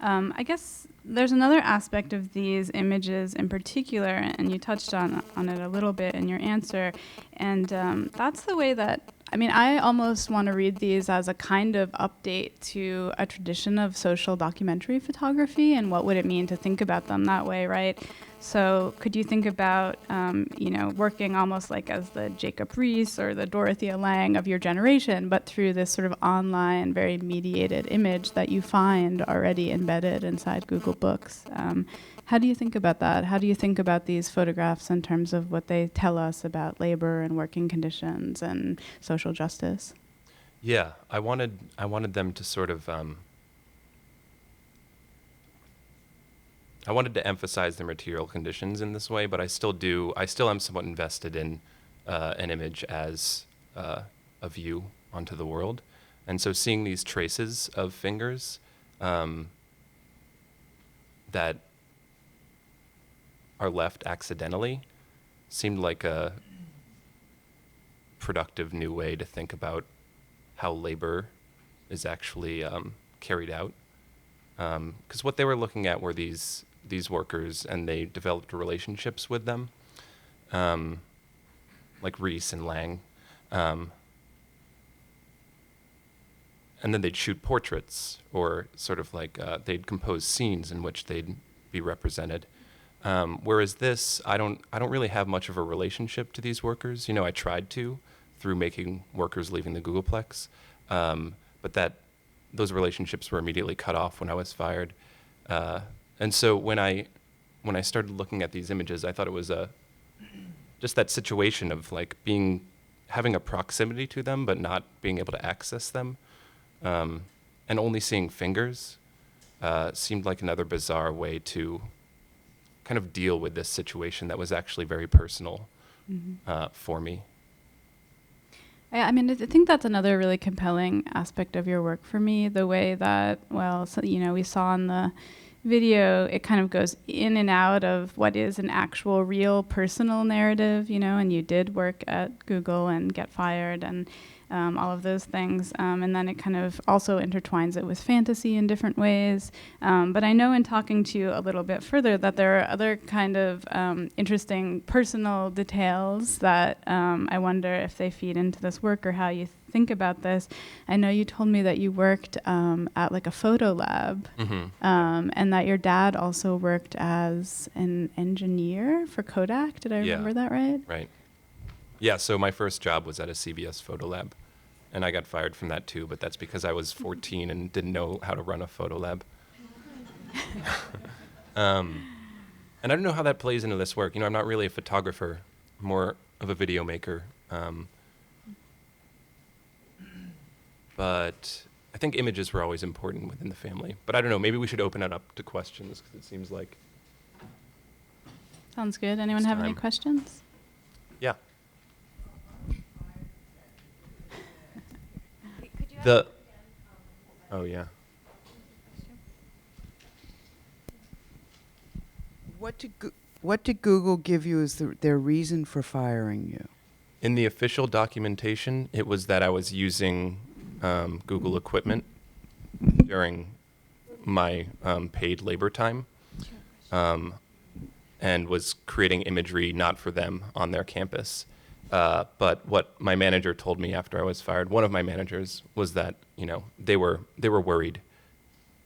Speaker 3: I guess there's another aspect of these images in particular, and you touched on it a little bit in your answer, and that's the way that, I mean, I almost want to read these as a kind of update to a tradition of social documentary photography, and what would it mean to think about them that way, right? So could you think about, working almost like as the Jacob Riis or the Dorothea Lange of your generation, but through this sort of online, very mediated image that you find already embedded inside Google Books? How do you think about that? How do you think about these photographs in terms of what they tell us about labor and working conditions and social justice?
Speaker 2: Yeah, I wanted them to sort of I wanted to emphasize the material conditions in this way, but I still am somewhat invested in an image as a view onto the world. And so seeing these traces of fingers that are left accidentally seemed like a productive new way to think about how labor is actually carried out. Because what they were looking at were these workers, and they developed relationships with them, like Riis and Lange. And then they'd shoot portraits, or sort of like they'd compose scenes in which they'd be represented. Whereas this, I don't really have much of a relationship to these workers. You know, I tried to through making workers leaving the Googleplex, but those relationships were immediately cut off when I was fired. And so when I started looking at these images, I thought it was just that situation of like having a proximity to them, but not being able to access them, and only seeing fingers seemed like another bizarre way to kind of deal with this situation that was actually very personal for me.
Speaker 3: I mean, I think that's another really compelling aspect of your work for me, the way that, we saw in the video, it kind of goes in and out of what is an actual real personal narrative, and you did work at Google and get fired and all of those things. And then it kind of also intertwines it with fantasy in different ways. But I know in talking to you a little bit further that there are other kind of interesting personal details that I wonder if they feed into this work or how you think about this. I know you told me that you worked at like a photo lab, and that your dad also worked as an engineer for Kodak. Did I remember that right?
Speaker 2: Right. Yeah, so my first job was at a CBS photo lab, and I got fired from that too, but that's because I was 14 and didn't know how to run a photo lab. And I don't know how that plays into this work. I'm not really a photographer, more of a video maker. But I think images were always important within the family. But I don't know, maybe we should open it up to questions, because it seems like...
Speaker 3: Sounds good. Anyone have any questions?
Speaker 2: Yeah. Oh, yeah.
Speaker 6: What did Google give you as their reason for firing you?
Speaker 2: In the official documentation, it was that I was using Google equipment during my paid labor time, and was creating imagery not for them on their campus. But what my manager told me after I was fired, one of my managers, was that they were worried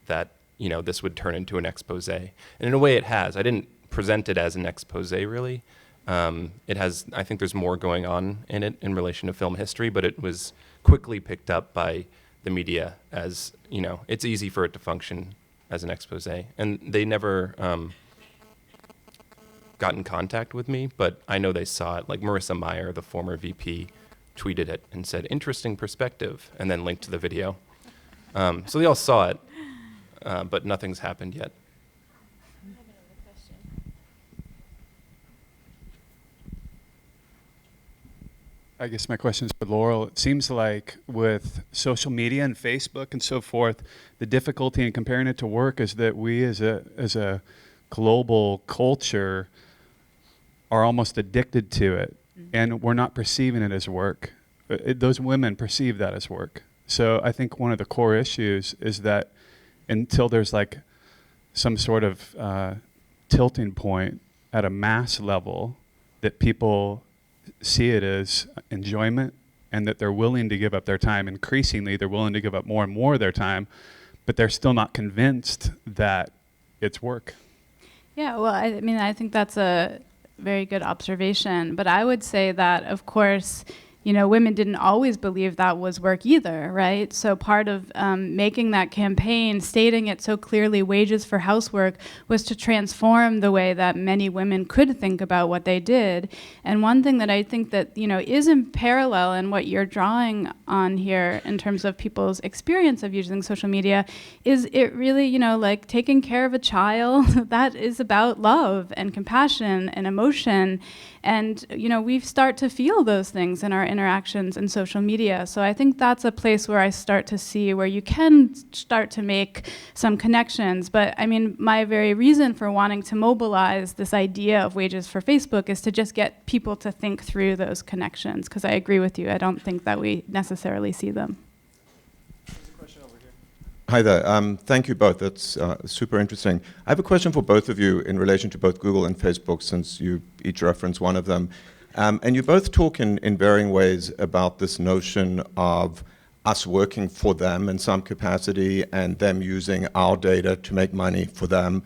Speaker 2: that this would turn into an expose, and in a way it has. I didn't present it as an expose really, It has, I think there's more going on in it in relation to film history, but it was quickly picked up by the media as, you know, it's easy for it to function as an expose. And they never got in contact with me, but I know they saw it. Like Marissa Meyer, the former VP, tweeted it and said, "Interesting perspective," and then linked to the video. So they all saw it, but nothing's happened yet.
Speaker 7: I guess my question is for Laurel. It seems like with social media and Facebook and so forth, the difficulty in comparing it to work is that we as a global culture are almost addicted to it, and we're not perceiving it as work. Those women perceive that as work. So I think one of the core issues is that until there's like some sort of tilting point at a mass level that people see it as enjoyment and that they're willing to give up their time. Increasingly, they're willing to give up more and more of their time, but they're still not convinced that it's work.
Speaker 3: Yeah, well, I mean, I think that's a very good observation. But I would say that, of course, you know, women didn't always believe that was work either, right? So part of making that campaign, stating it so clearly, wages for housework, was to transform the way that many women could think about what they did. And one thing that I think that, you know, is in parallel in what you're drawing on here in terms of people's experience of using social media is it really, you know, like taking care of a child, that is about love and compassion and emotion. And, you know, we start to feel those things in our interactions in social media. So I think that's a place where I start to see where you can start to make some connections. But I mean, my very reason for wanting to mobilize this idea of wages for Facebook is to just get people to think through those connections. Because I agree with you, I don't think that we necessarily see them.
Speaker 8: Hi there. Thank you both. That's super interesting. I have a question for both of you in relation to both Google and Facebook, since you each reference one of them. And you both talk in varying ways about this notion of us working for them in some capacity and them using our data to make money for them.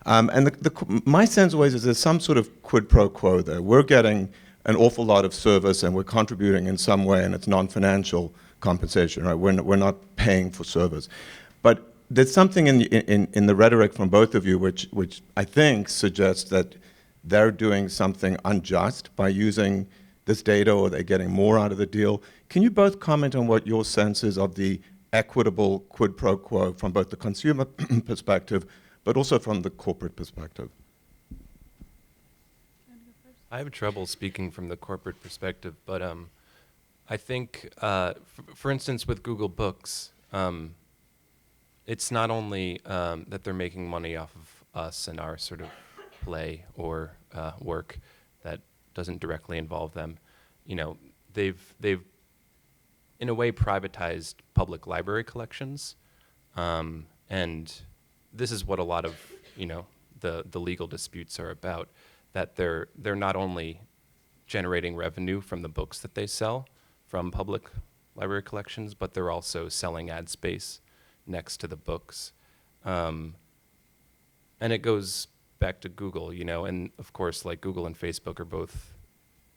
Speaker 8: And my sense always is there's some sort of quid pro quo there. We're getting an awful lot of service and we're contributing in some way, and it's non-financial compensation, right? We're not paying for service. But there's something in the rhetoric from both of you which I think suggests that they're doing something unjust by using this data, or they're getting more out of the deal. Can you both comment on what your sense is of the equitable quid pro quo from both the consumer perspective, but also from the corporate perspective?
Speaker 2: I have trouble speaking from the corporate perspective, but I think, for instance, with Google Books, it's not only that they're making money off of us and our sort of play or work that doesn't directly involve them. You know, they've in a way privatized public library collections, and this is what a lot of, you know, the legal disputes are about. That they're not only generating revenue from the books that they sell from public library collections, but they're also selling ad space next to the books. And it goes back to Google, you know, and of course, like Google and Facebook are both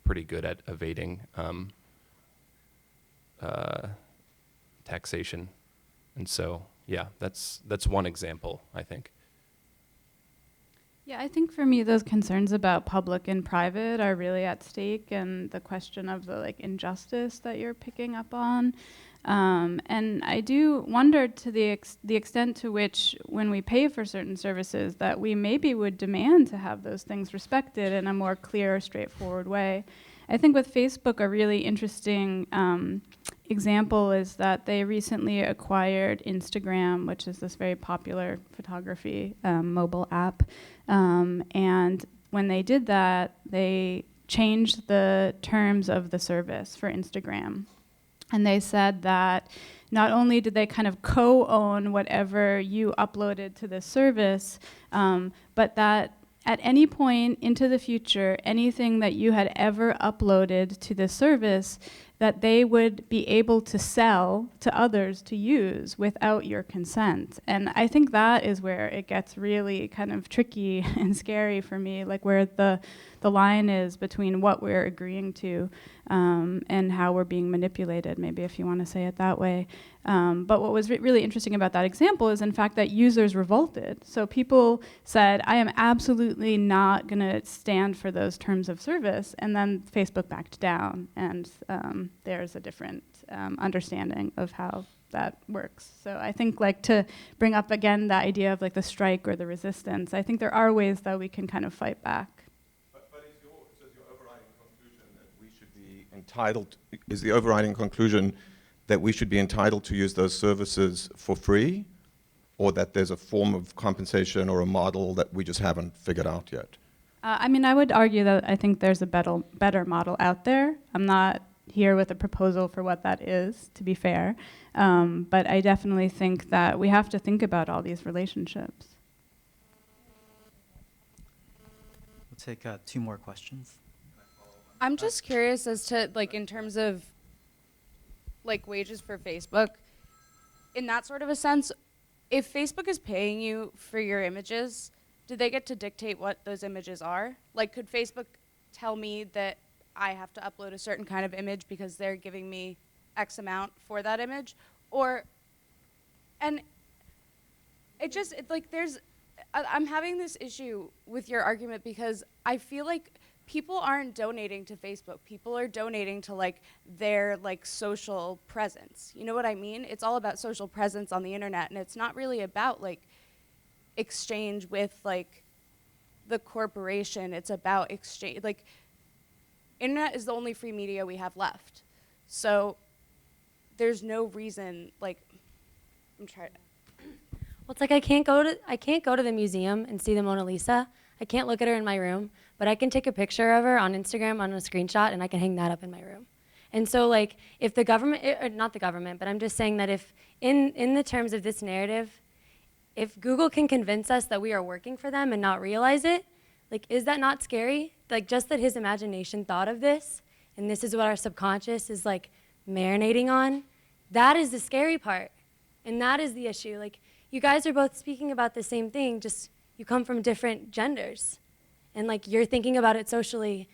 Speaker 2: pretty good at evading taxation. And so, yeah, that's one example, I think.
Speaker 3: Yeah, I think for me, those concerns about public and private are really at stake, and the question of the like injustice that you're picking up on. And I do wonder to the extent to which, when we pay for certain services, that we maybe would demand to have those things respected in a more clear, straightforward way. I think with Facebook, a really interesting example is that they recently acquired Instagram, which is this very popular photography mobile app. And when they did that, they changed the terms of the service for Instagram. And they said that not only did they kind of co-own whatever you uploaded to this service, but that at any point into the future, anything that you had ever uploaded to this service, that they would be able to sell to others to use without your consent. And I think that is where it gets really kind of tricky and scary for me, like where the the line is between what we're agreeing to and how we're being manipulated, maybe if you want to say it that way. But what was really interesting about that example is, in fact, that users revolted. So people said, I am absolutely not going to stand for those terms of service, and then Facebook backed down, and there's a different understanding of how that works. So I think, like, to bring up again the idea of like the strike or the resistance, I think there are ways that we can kind of fight back.
Speaker 8: But is your overriding conclusion that we should be entitled, is the overriding conclusion that we should be entitled to use those services for free, or that there's a form of compensation or a model that we just haven't figured out yet?
Speaker 3: I mean, I would argue that I think there's a better model out there. I'm not here with a proposal for what that is, to be fair. But I definitely think that we have to think about all these relationships.
Speaker 1: We'll take 2 more questions.
Speaker 9: I'm just curious as to, like, in terms of, like, wages for Facebook, in that sort of a sense, if Facebook is paying you for your images, do they get to dictate what those images are? Like, could Facebook tell me that I have to upload a certain kind of image because they're giving me X amount for that image? Or, and it just, I'm having this issue with your argument because I feel like people aren't donating to Facebook. People are donating to, like, their, like, social presence. You know what I mean? It's all about social presence on the internet, and it's not really about, like, exchange with, like, the corporation. It's about exchange, like, internet is the only free media we have left. So there's no reason, like, I'm trying to.
Speaker 10: Well, it's like I can't go to the museum and see the Mona Lisa. I can't look at her in my room, but I can take a picture of her on Instagram on a screenshot, and I can hang that up in my room. And so, like, if the government, or not the government, but I'm just saying that if, in the terms of this narrative, if Google can convince us that we are working for them and not realize it, like, is that not scary? Like, just that his imagination thought of this, and this is what our subconscious is, like, marinating on, that is the scary part. And that is the issue. Like, you guys are both speaking about the same thing, just you come from different genders. And, like, you're thinking about it socially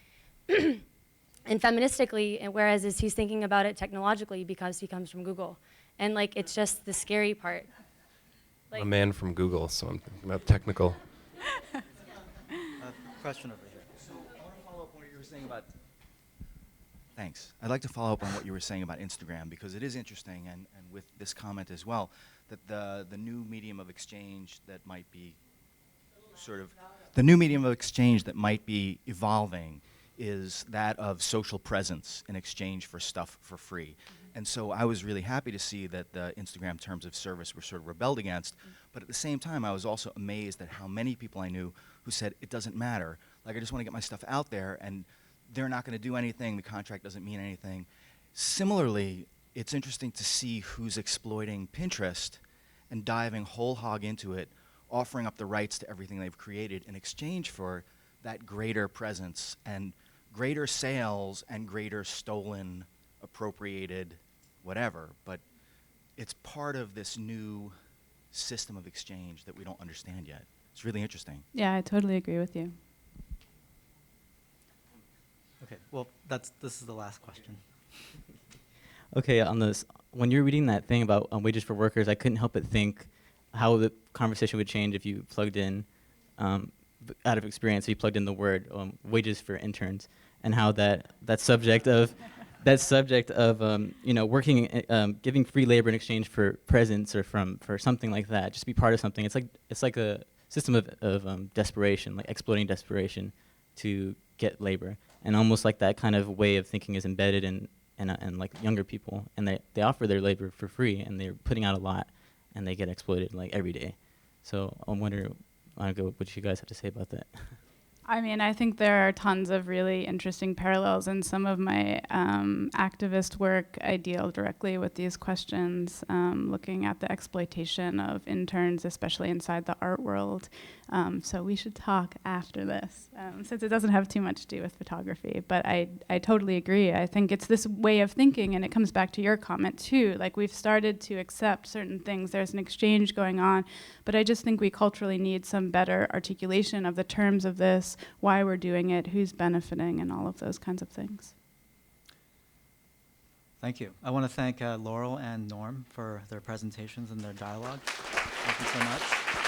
Speaker 10: and feministically, and whereas he's thinking about it technologically because he comes from Google. And, like, it's just the scary part.
Speaker 11: I'm a man from Google, so I'm thinking about technical.
Speaker 1: Question over here.
Speaker 12: So I want to follow up on what you were saying about. Thanks. I'd like to follow up on what you were saying about Instagram, because it is interesting, and with this comment as well, that the new medium of exchange that might be evolving is that of social presence in exchange for stuff for free. And so I was really happy to see that the Instagram terms of service were sort of rebelled against, but at the same time I was also amazed at how many people I knew who said it doesn't matter. Like, I just want to get my stuff out there, and they're not going to do anything, the contract doesn't mean anything. Similarly, it's interesting to see who's exploiting Pinterest and diving whole hog into it, offering up the rights to everything they've created in exchange for that greater presence and greater sales and greater stolen, appropriated, whatever. But it's part of this new system of exchange that we don't understand yet. It's really interesting.
Speaker 3: Yeah, I totally agree with you.
Speaker 1: Okay, well, this is the last question.
Speaker 13: Okay, on this, when you're reading that thing about wages for workers, I couldn't help but think how the conversation would change if you plugged in, out of experience, if you plugged in the word wages for interns, and how that subject of working, giving free labor in exchange for presence or for something like that, just be part of something. It's like a system of desperation, like exploiting desperation to get labor, and almost like that kind of way of thinking is embedded in like younger people, and they offer their labor for free, and they're putting out a lot, and they get exploited like every day. So I wonder what you guys have to say about that.
Speaker 3: I mean, I think there are tons of really interesting parallels in some of my activist work. I deal directly with these questions, looking at the exploitation of interns, especially inside the art world. So we should talk after this, since it doesn't have too much to do with photography. But I totally agree. I think it's this way of thinking, and it comes back to your comment too. Like, we've started to accept certain things. There's an exchange going on, but I just think we culturally need some better articulation of the terms of this, why we're doing it, who's benefiting, and all of those kinds of things.
Speaker 1: Thank you. I want to thank Laurel and Norm for their presentations and their dialogue. Thank you so much.